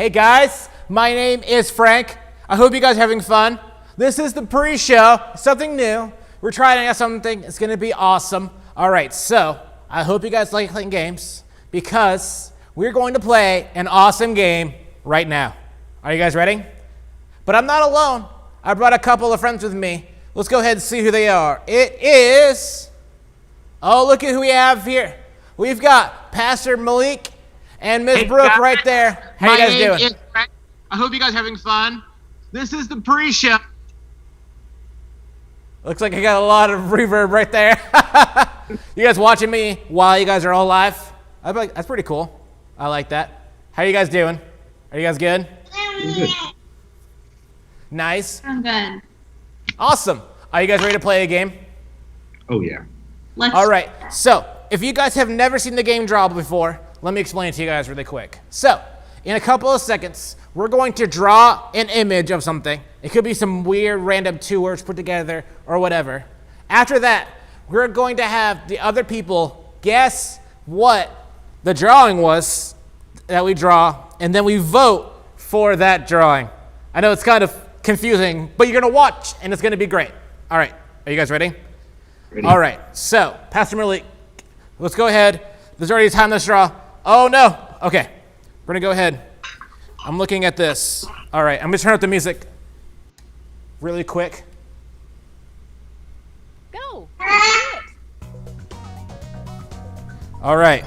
Hey guys, my name is Frank. I hope you guys are having fun. This is the pre-show, something new. We're trying out something, it's gonna be awesome. All right, so I hope you guys like playing games because we're going to play an awesome game right now. Are you guys ready? But I'm not alone. I brought a couple of friends with me. Let's go ahead and see who they are. It is, oh, look at who we have here. We've got Pastor Malik and Ms. Brooke right there. How you guys doing? Is Frank. I hope you guys are having fun. This is the pre-show. Looks like I got a lot of reverb right there. You guys watching me while you guys are all live? That's pretty cool. I like that. How you guys doing? Are you guys good? Good. Nice. I'm good. Awesome. Are you guys ready to play a game? Oh, yeah. All right. So, if you guys have never seen the game draw before, let me explain it to you guys really quick. So, in a couple of seconds, we're going to draw an image of something. It could be some weird random two words put together or whatever. After that, we're going to have the other people guess what the drawing was that we draw, and then we vote for that drawing. I know it's kind of confusing, but you're going to watch, and it's going to be great. All right. Are you guys ready? Ready. All right. So, Pastor Malik, let's go ahead. There's already time to draw. Oh, no. Okay. We're going to go ahead. I'm looking at this. All right. I'm going to turn up the music really quick. Go. All right.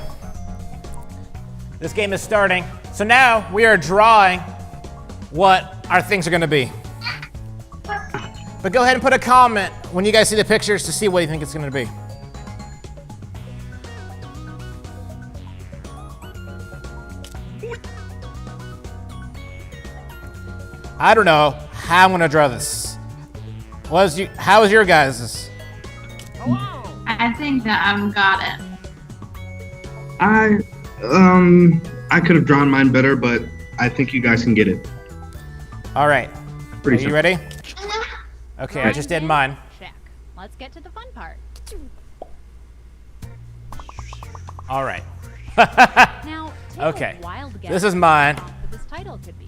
This game is starting. So now we are drawing what our things are going to be. But go ahead and put a comment when you guys see the pictures to see what you think it's going to be. I don't know how I'm going to draw this. How is your guys'? I think that I've got it. I could have drawn mine better, but I think you guys can get it. All right. Pretty Are you simple. ready? Okay, I just did mine. Check. Let's get to the fun part. All right. Now, take Okay. a wild guess This is mine. what this title could be.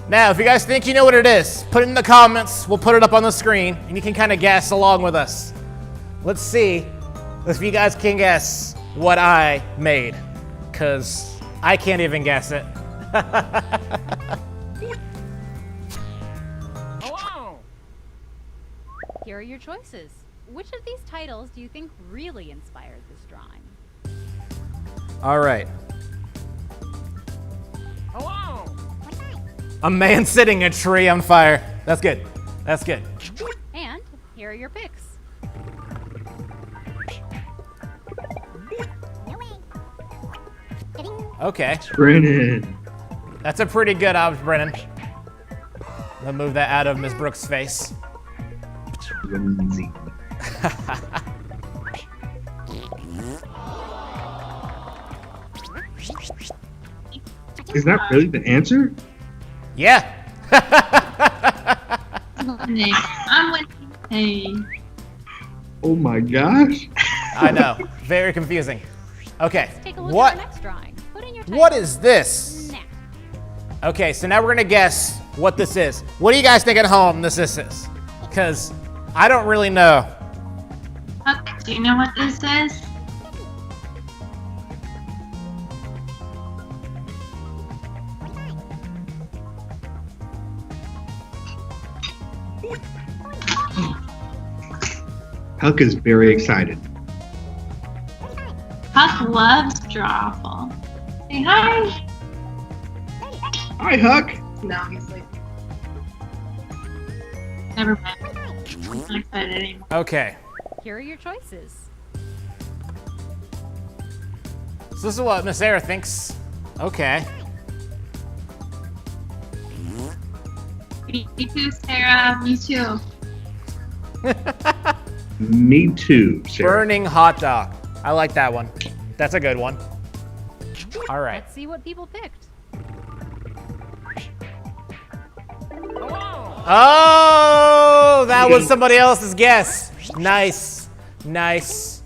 Now, if you guys think you know what it is, put it in the comments. We'll put it up on the screen, and you can kind of guess along with us. Let's see if you guys can guess what I made, because I can't even guess it. Here are your choices. Which of these titles do you think really inspired this drawing? All right. A man sitting in a tree on fire. That's good. That's good. And here are your picks. Okay. Brennan. That's a pretty good odds, Brennan. I'll move that out of Ms. Brooks' face. Lindsay. Is that really the answer? Yeah. I'm winning. Hey. Oh my gosh. I know. Very confusing. Okay. Take a look What? at our next drawing. Put in your title. What is this? Now. Okay, so now we're gonna guess what this is. What do you guys think at home this is? Because I don't really know. Okay, do you know what this is? Huck is very excited. Huck loves drawful. Say hi. Hi, Huck. No, he's like. Never mind. I'm not excited anymore. Okay. Here are your choices. So this is what Miss Sarah thinks. Okay. Me too, Sarah. Me too. Me too, Sarah. Burning hot dog. I like that one. That's a good one. All right. Let's see what people picked. Oh, that was somebody else's guess. Nice. Nice.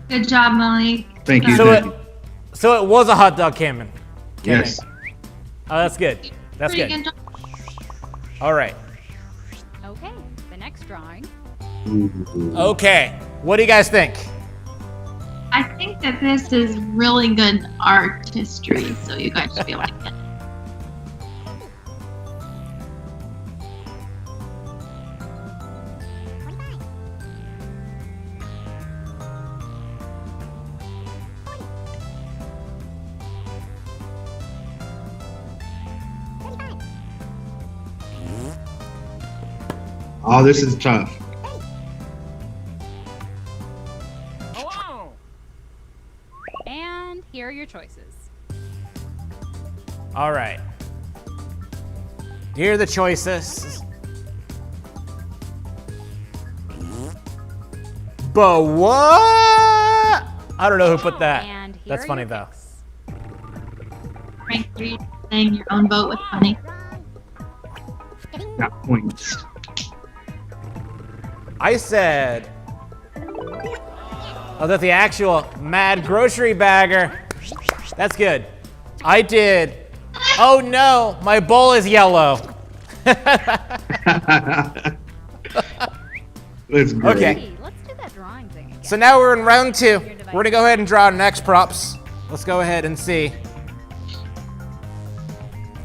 Good job, Malik. Thank you. So thank you. So it was a hot dog cannon. Yes. Oh, that's good. That's Pretty good. job. All right. Okay, the next drawing. Ooh. Okay. What do you guys think? I think that this is really good artistry, so you guys should be able to get it. Oh, this is tough. And here are your choices. All right. Here are the choices. But what? I don't know who put that. And here That's are funny your though. picks. Frank, are you saying your own vote with money? Got points. I said, oh, that's the actual Mad Grocery Bagger. That's good. I did. Oh no, my bowl is yellow. That's great. Okay. Hey, let's do that drawing thing again. So now we're in round 2. We're gonna go ahead and draw our next props. Let's go ahead and see.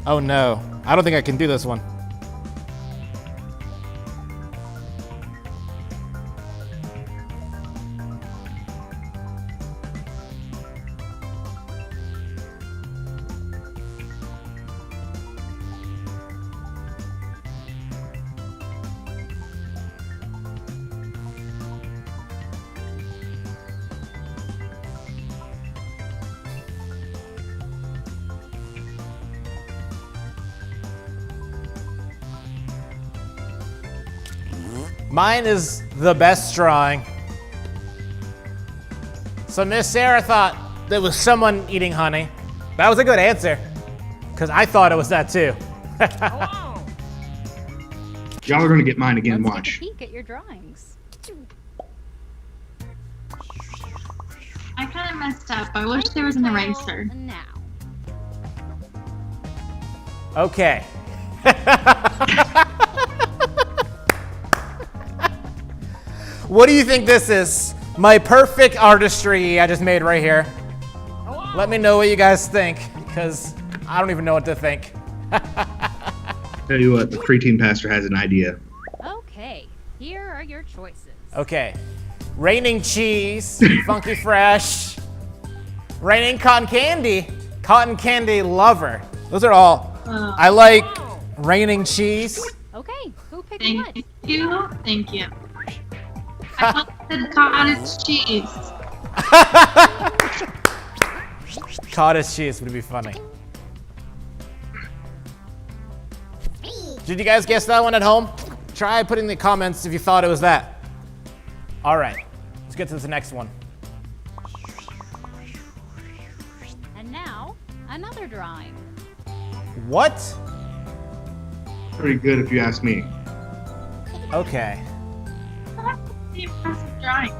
Oh no, I don't think I can do this one. Mine is the best drawing. So Miss Sarah thought there was someone eating honey. That was a good answer, because I thought it was that too. Y'all are gonna get mine again. Let's Watch. take a peek at your drawings. I kind of messed up. I wish there was an eraser. Now. Okay. What do you think this is? My perfect artistry I just made right here. Let me know what you guys think, because I don't even know what to think. Tell you what, the preteen pastor has an idea. Okay, here are your choices. Okay. Raining cheese, funky fresh. Raining cotton candy lover. Those are all. I like raining cheese. Okay, who picked Thank what? you. Thank you. I thought it said cottage cheese. Cottage cheese would be funny. Did you guys guess that one at home? Try putting in the comments if you thought it was that. All right, let's get to the next one. And now, another drawing. What? Pretty good if you ask me. Okay. That's the impressive drawing.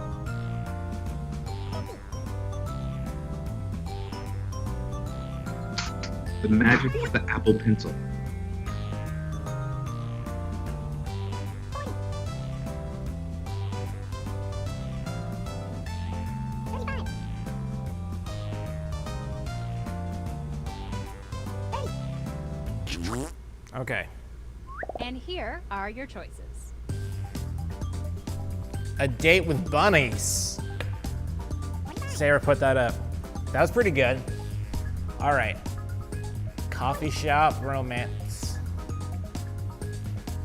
The magic of the Apple Pencil. Okay. And here are your choices. A date with bunnies. Sarah put that up. That was pretty good. All right. Coffee shop romance.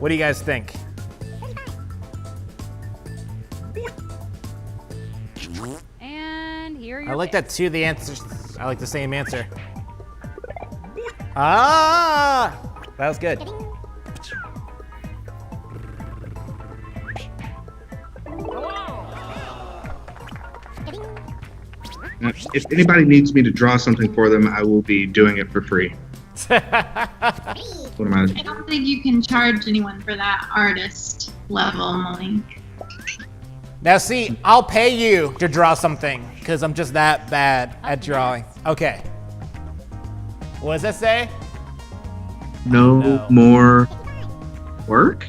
What do you guys think? And here are your I like picks. that too. The answers. I like the same answer. Ah, that was good. Now, if anybody needs me to draw something for them, I will be doing it for free. What am I? I don't think you can charge anyone for that artist level, Malik. Now see, I'll pay you to draw something because I'm just that bad at drawing. Okay. What does that say? No more work?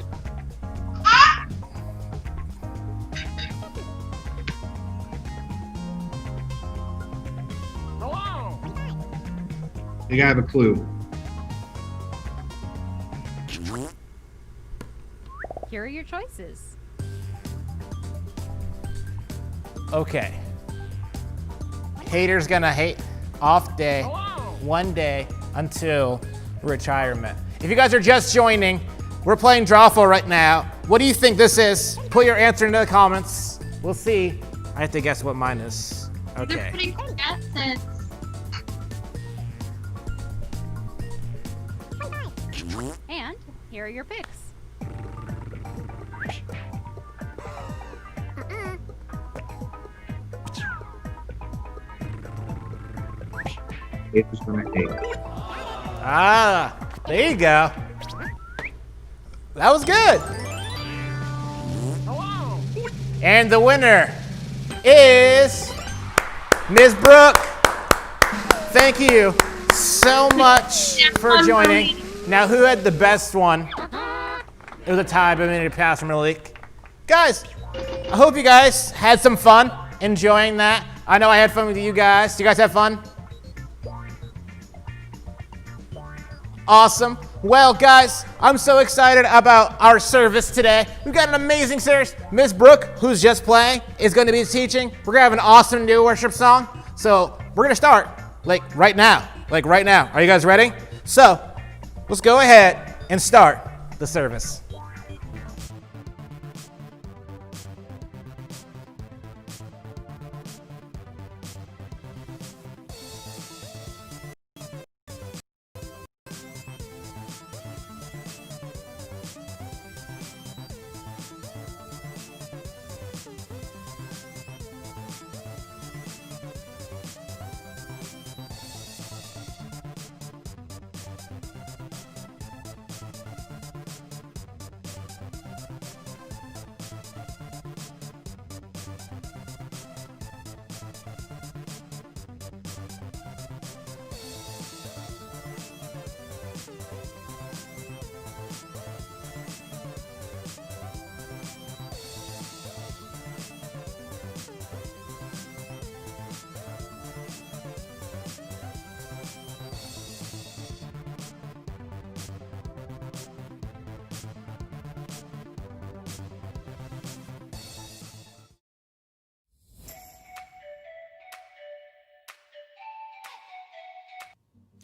I think I have a clue. Here are your choices. Okay. Hater's gonna hate off day, one day until retirement. If you guys are just joining, we're playing Drawful right now. What do you think this is? Put your answer into the comments. We'll see. I have to guess what mine is. They're Okay. pretty good guesses. And here are your picks. It was gonna hate. Ah, there you go. That was good. And the winner is Ms. Brooke. Thank you so much for joining. Now, who had the best one? It was a tie, but made it past Malik. Guys, I hope you guys had some fun enjoying that. I know I had fun with you guys. Do you guys have fun? Awesome. Well, guys, I'm so excited about our service today. We've got an amazing service. Miss Brooke, who's just playing, is going to be teaching. We're going to have an awesome new worship song. So we're going to start, like, right now. Like, right now. Are you guys ready? So let's go ahead and start the service.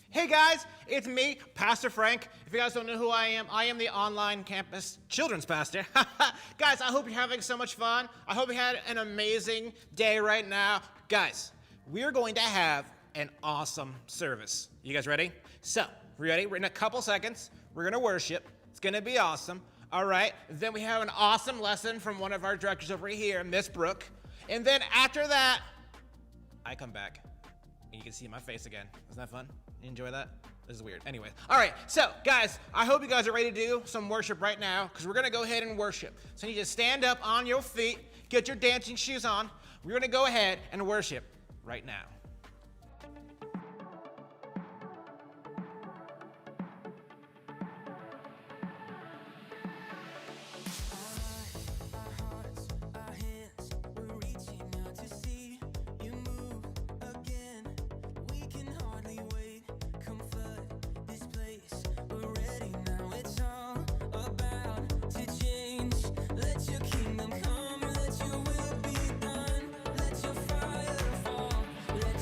Hey guys, it's me, Pastor Frank. If you guys don't know who I am the online campus children's pastor. Guys, I hope you're having so much fun. I hope you had an amazing day right now. Guys, we're going to have an awesome service. You guys ready? So, ready? In a couple seconds, we're going to worship. It's going to be awesome. All right. Then we have an awesome lesson from one of our directors over here, Miss Brooke. And then after that, I come back. And you can see my face again. Isn't that fun? You enjoy that? This is weird. Anyway, all right. So, guys, I hope you guys are ready to do some worship right now because we're going to go ahead and worship. So you just stand up on your feet, get your dancing shoes on. We're going to go ahead and worship right now. Let your kingdom come, let your will be done, let your fire fall, let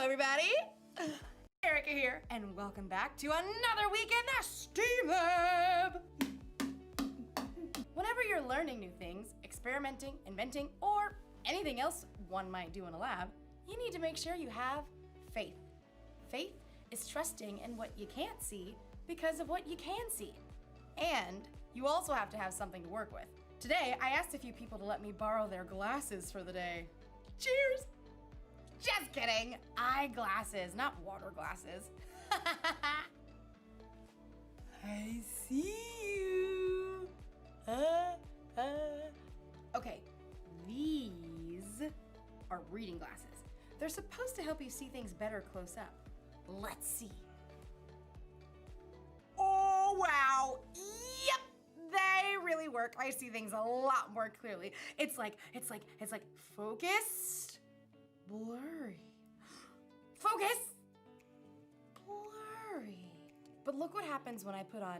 everybody. Erica here, and welcome back to another week in the STEAM Lab. Whenever you're learning new things, experimenting, inventing, or anything else one might do in a lab, you need to make sure you have faith. Faith is trusting in what you can't see because of what you can see. And you also have to have something to work with. Today, I asked a few people to let me borrow their glasses for the day. Cheers! Just kidding. Eyeglasses, not water glasses. I see you. Okay, these are reading glasses. They're supposed to help you see things better close up. Let's see. Oh, wow. Yep. They really work. I see things a lot more clearly. It's like focused, blurry. Focus, blurry. But look what happens when I put on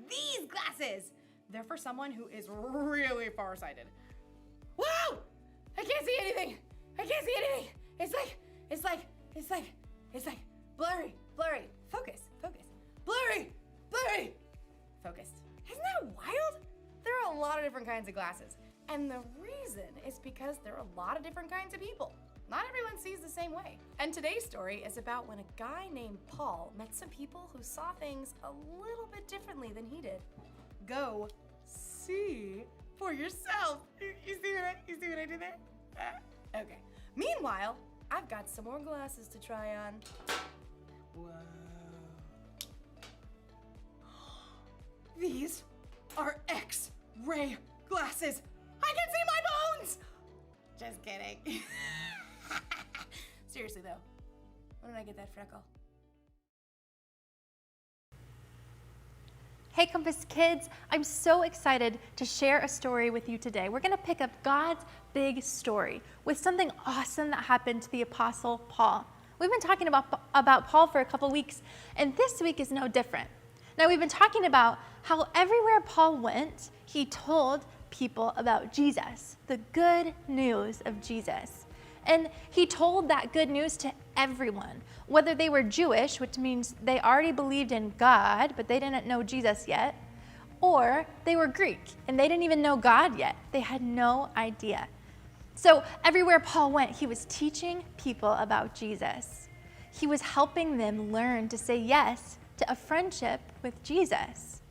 these glasses. They're for someone who is really farsighted. Wow! I can't see anything. I can't see anything. It's like blurry. Focus. Blurry. Focused. Isn't that wild? There are a lot of different kinds of glasses. And the reason is because there are a lot of different kinds of people. Not everyone sees the same way. And today's story is about when a guy named Paul met some people who saw things a little bit differently than he did. Go see for yourself. You see what I did there? Okay. Meanwhile, I've got some more glasses to try on. Whoa. These are X-ray glasses. I can see my bones! Just kidding. Seriously though, when did I get that freckle? Hey Compass Kids, I'm so excited to share a story with you today. We're gonna pick up God's big story with something awesome that happened to the Apostle Paul. We've been talking about Paul for a couple weeks, and this week is no different. Now we've been talking about how everywhere Paul went, he told people about Jesus, the good news of Jesus. And he told that good news to everyone, whether they were Jewish, which means they already believed in God, but they didn't know Jesus yet, or they were Greek, and they didn't even know God yet. They had no idea. So everywhere Paul went, he was teaching people about Jesus. He was helping them learn to say yes to a friendship with Jesus.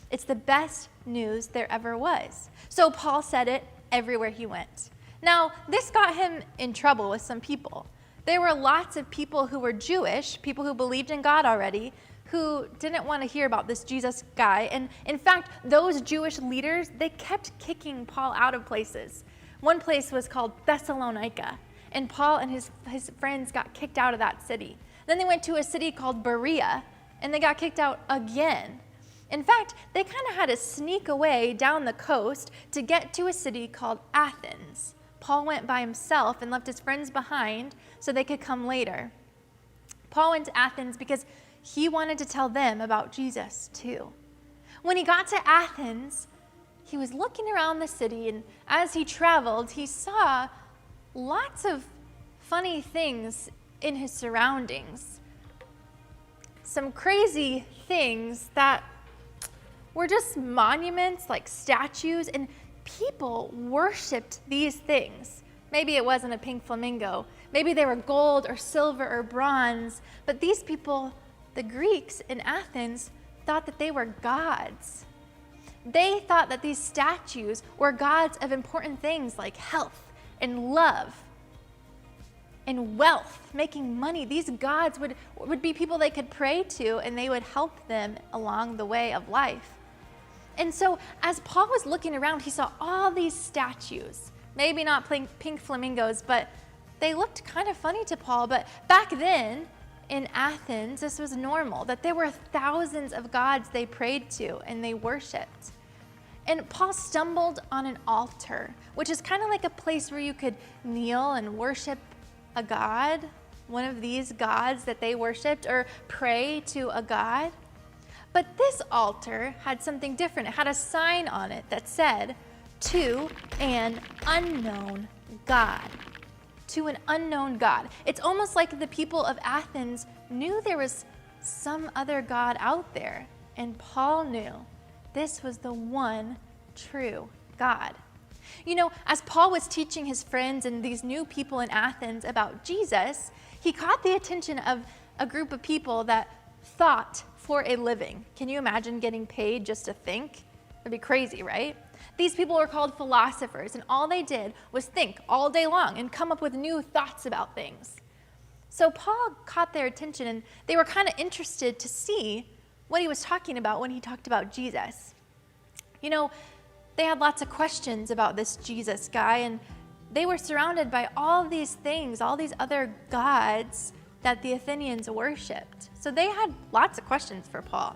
It's the best news there ever was. So Paul said it everywhere he went. Now, this got him in trouble with some people. There were lots of people who were Jewish, people who believed in God already, who didn't want to hear about this Jesus guy. And in fact, those Jewish leaders, they kept kicking Paul out of places. One place was called Thessalonica, and Paul and his friends got kicked out of that city. Then they went to a city called Berea, and they got kicked out again. In fact, they kind of had to sneak away down the coast to get to a city called Athens. Paul went by himself and left his friends behind so they could come later. Paul went to Athens because he wanted to tell them about Jesus too. When he got to Athens, he was looking around the city, and as he traveled, he saw lots of funny things in his surroundings. Some crazy things that were just monuments, like statues, and people worshipped these things. Maybe it wasn't a pink flamingo. Maybe they were gold or silver or bronze. But these people, the Greeks in Athens, thought that they were gods. They thought that these statues were gods of important things like health and love and wealth, making money. These gods would be people they could pray to, and they would help them along the way of life. And so as Paul was looking around, he saw all these statues. Maybe not pink flamingos, but they looked kind of funny to Paul. But back then in Athens, this was normal, that there were thousands of gods they prayed to and they worshiped. And Paul stumbled on an altar, which is kind of like a place where you could kneel and worship a god, one of these gods that they worshiped, or pray to a god. But this altar had something different. It had a sign on it that said, "To an unknown God." to an unknown God. It's almost like the people of Athens knew there was some other God out there, and Paul knew this was the one true God. You know, as Paul was teaching his friends and these new people in Athens about Jesus, he caught the attention of a group of people that thought for a living. Can you imagine getting paid just to think? It'd be crazy, right? These people were called philosophers, and all they did was think all day long and come up with new thoughts about things. So Paul caught their attention, and they were kind of interested to see what he was talking about when he talked about Jesus. You know, they had lots of questions about this Jesus guy, and they were surrounded by all these things, all these other gods that the Athenians worshipped. So they had lots of questions for Paul.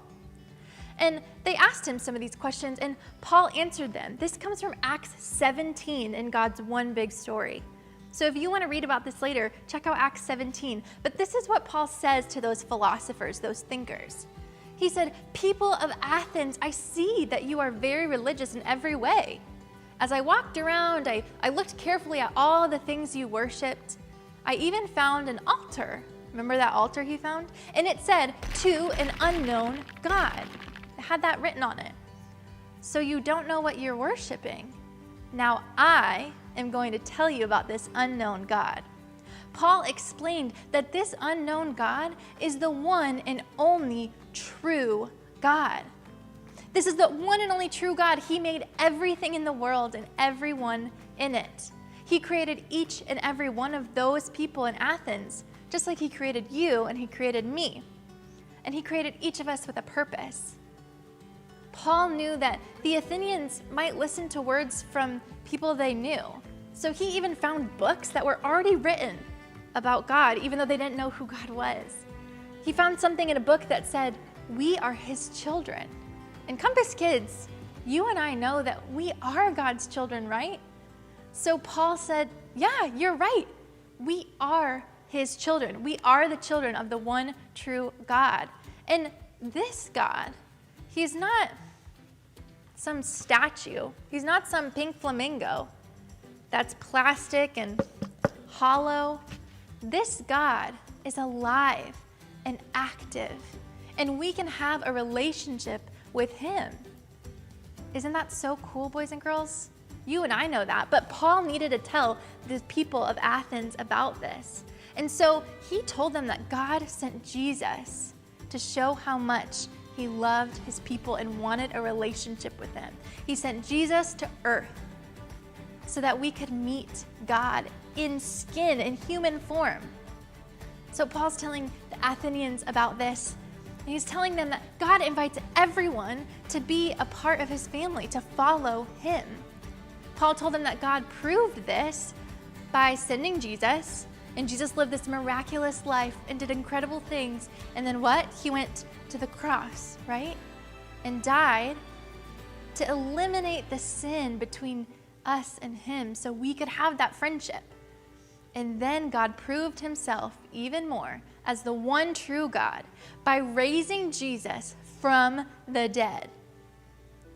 And they asked him some of these questions, and Paul answered them. This comes from Acts 17 in God's one big story. So if you want to read about this later, check out Acts 17. But this is what Paul says to those philosophers, those thinkers. He said, "People of Athens, I see that you are very religious in every way. As I walked around, I looked carefully at all the things you worshipped. I even found an altar." Remember that altar he found? And it said, "To an unknown God." It had that written on it. So you don't know what you're worshiping. Now I am going to tell you about this unknown God. Paul explained that this unknown God is the one and only true God. This is the one and only true God. He made everything in the world and everyone in it. He created each and every one of those people in Athens, just like he created you and he created me. And he created each of us with a purpose. Paul knew that the Athenians might listen to words from people they knew. So he even found books that were already written about God, even though they didn't know who God was. He found something in a book that said, "We are his children." And Compass Kids, you and I know that we are God's children, right? So Paul said, yeah, you're right. We are his children. We are the children of the one true God. And this God, he's not some statue. He's not some pink flamingo that's plastic and hollow. This God is alive and active, and we can have a relationship with him. Isn't that so cool, boys and girls? You and I know that, but Paul needed to tell the people of Athens about this. And so he told them that God sent Jesus to show how much he loved his people and wanted a relationship with them. He sent Jesus to earth so that we could meet God in skin, in human form. So Paul's telling the Athenians about this, and he's telling them that God invites everyone to be a part of his family, to follow him. Paul told them that God proved this by sending Jesus, and Jesus lived this miraculous life and did incredible things. And then what? He went to the cross, right? And died to eliminate the sin between us and him so we could have that friendship. And then God proved himself even more as the one true God by raising Jesus from the dead.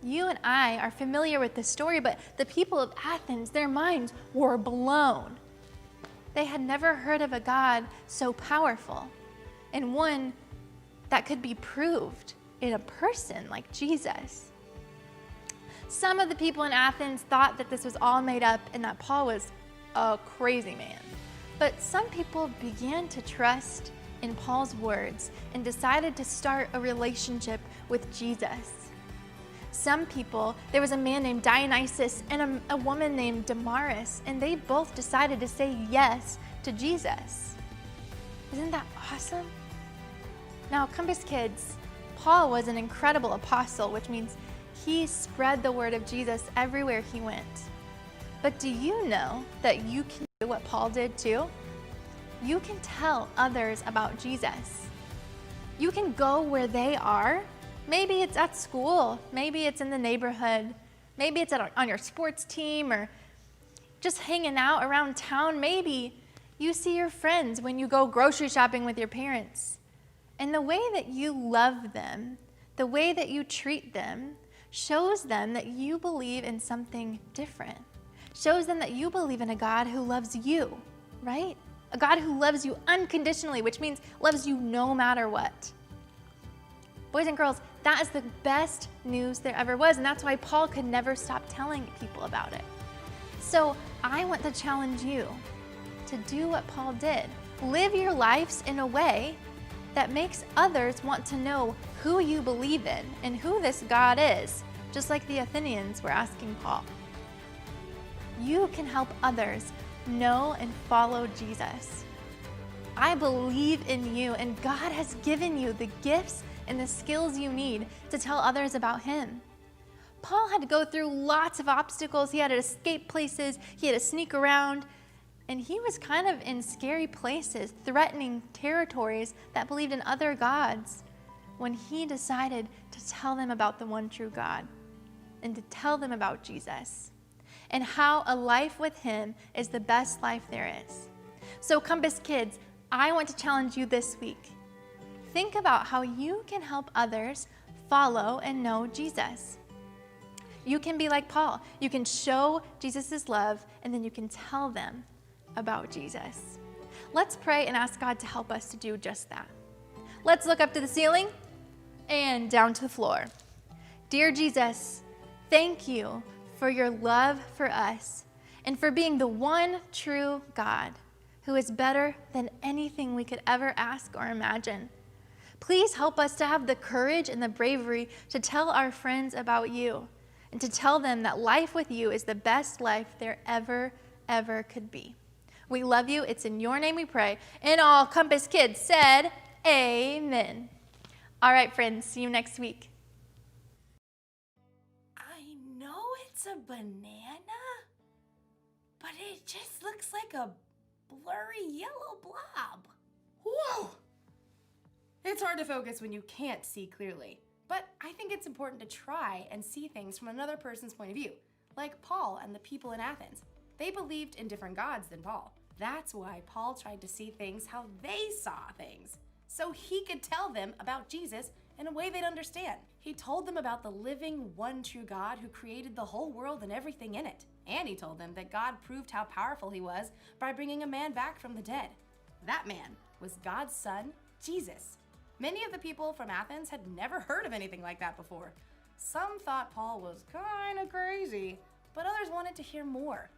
You and I are familiar with this story, but the people of Athens, their minds were blown. They had never heard of a God so powerful and one that could be proved in a person like Jesus. Some of the people in Athens thought that this was all made up and that Paul was a crazy man. But some people began to trust in Paul's words and decided to start a relationship with Jesus. Some people, there was a man named Dionysus and a woman named Damaris, and they both decided to say yes to Jesus. Isn't that awesome? Now, Compass Kids, Paul was an incredible apostle, which means he spread the word of Jesus everywhere he went. But do you know that you can do what Paul did too? You can tell others about Jesus. You can go where they are. Maybe it's at school, maybe it's in the neighborhood, maybe it's on your sports team or just hanging out around town. Maybe you see your friends when you go grocery shopping with your parents. And the way that you love them, the way that you treat them, shows them that you believe in something different. Shows them that you believe in a God who loves you right? A God who loves you unconditionally, which means loves you no matter what. Boys and girls, that is the best news there ever was, and that's why Paul could never stop telling people about it. So I want to challenge you to do what Paul did. Live your lives in a way that makes others want to know who you believe in and who this God is, just like the Athenians were asking Paul. You can help others know and follow Jesus. I believe in you, and God has given you the gifts and the skills you need to tell others about Him. Paul had to go through lots of obstacles. He had to escape places. He had to sneak around. And he was kind of in scary places, threatening territories that believed in other gods, when he decided to tell them about the one true God and to tell them about Jesus and how a life with Him is the best life there is. So Compass Kids, I want to challenge you this week. Think about how you can help others follow and know Jesus. You can be like Paul. You can show Jesus' love, and then you can tell them about Jesus. Let's pray and ask God to help us to do just that. Let's look up to the ceiling and down to the floor. Dear Jesus, thank you for your love for us and for being the one true God who is better than anything we could ever ask or imagine. Please help us to have the courage and the bravery to tell our friends about you and to tell them that life with you is the best life there ever could be. We love you. It's in your name we pray. And all Compass Kids said, amen. All right, friends, see you next week. I know it's a banana, but it just looks like a blurry yellow blob. Whoa! It's hard to focus when you can't see clearly, but I think it's important to try and see things from another person's point of view, like Paul and the people in Athens. They believed in different gods than Paul. That's why Paul tried to see things how they saw things, so he could tell them about Jesus in a way they'd understand. He told them about the living, one true God who created the whole world and everything in it. And he told them that God proved how powerful He was by bringing a man back from the dead. That man was God's Son, Jesus. Many of the people from Athens had never heard of anything like that before. Some thought Paul was kind of crazy, but others wanted to hear more.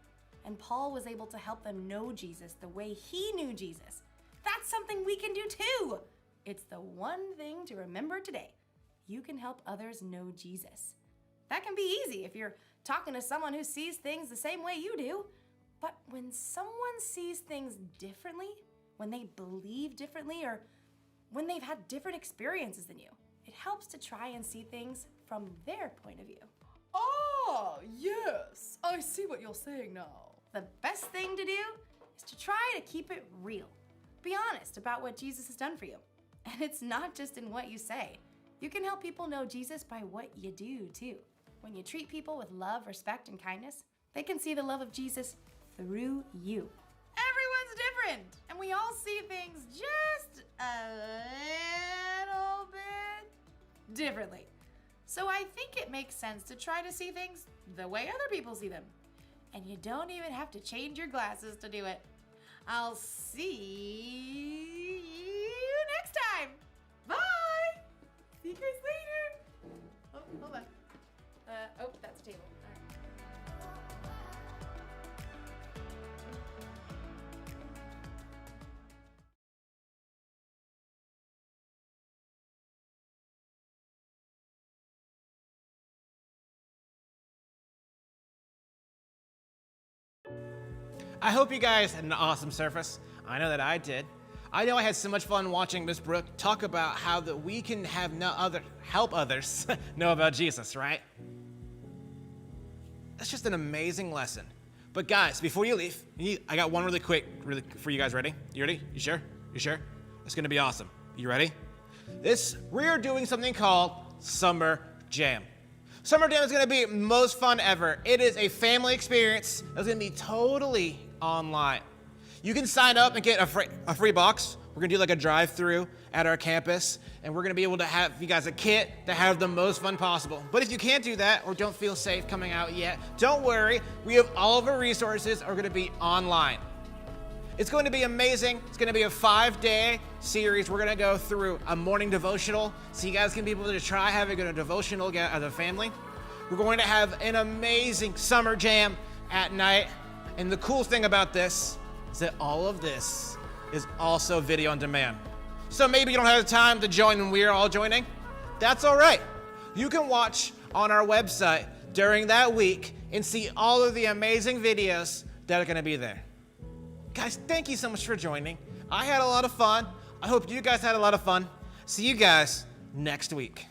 And Paul was able to help them know Jesus the way he knew Jesus. That's something we can do too. It's the one thing to remember today. You can help others know Jesus. That can be easy if you're talking to someone who sees things the same way you do. But when someone sees things differently, when they believe differently, or when they've had different experiences than you, it helps to try and see things from their point of view. Oh, yes, I see what you're saying now. The best thing to do is to try to keep it real. Be honest about what Jesus has done for you. And it's not just in what you say. You can help people know Jesus by what you do too. When you treat people with love, respect, and kindness, they can see the love of Jesus through you. Everyone's different, and we all see things just a little bit differently. So I think it makes sense to try to see things the way other people see them. And you don't even have to change your glasses to do it. I'll see you next time. Bye. See you guys later. Oh, hold on. That's a table. All right. I hope you guys had an awesome service. I know that I did. I know I had so much fun watching Miss Brooke talk about how that we can have help others know about Jesus, right? That's just an amazing lesson. But guys, before you leave, I got one really for you guys. Ready? You ready? You sure? You sure? It's gonna be awesome. You ready? We're doing something called Summer Jam. Summer Jam is gonna be most fun ever. It is a family experience that's gonna be totally online. You can sign up and get a free box. We're gonna do like a drive-through at our campus, and we're gonna be able to have you guys a kit to have the most fun possible. But if you can't do that or don't feel safe coming out yet, don't worry. We have all of our resources are gonna be online. It's going to be amazing. It's going to be a 5-day series. We're going to go through a morning devotional, so you guys can be able to try having a devotional as a family. We're going to have an amazing summer jam at night. And the cool thing about this is that all of this is also video on demand. So maybe you don't have the time to join when we're all joining. That's all right. You can watch on our website during that week and see all of the amazing videos that are going to be there. Guys, thank you so much for joining. I had a lot of fun. I hope you guys had a lot of fun. See you guys next week.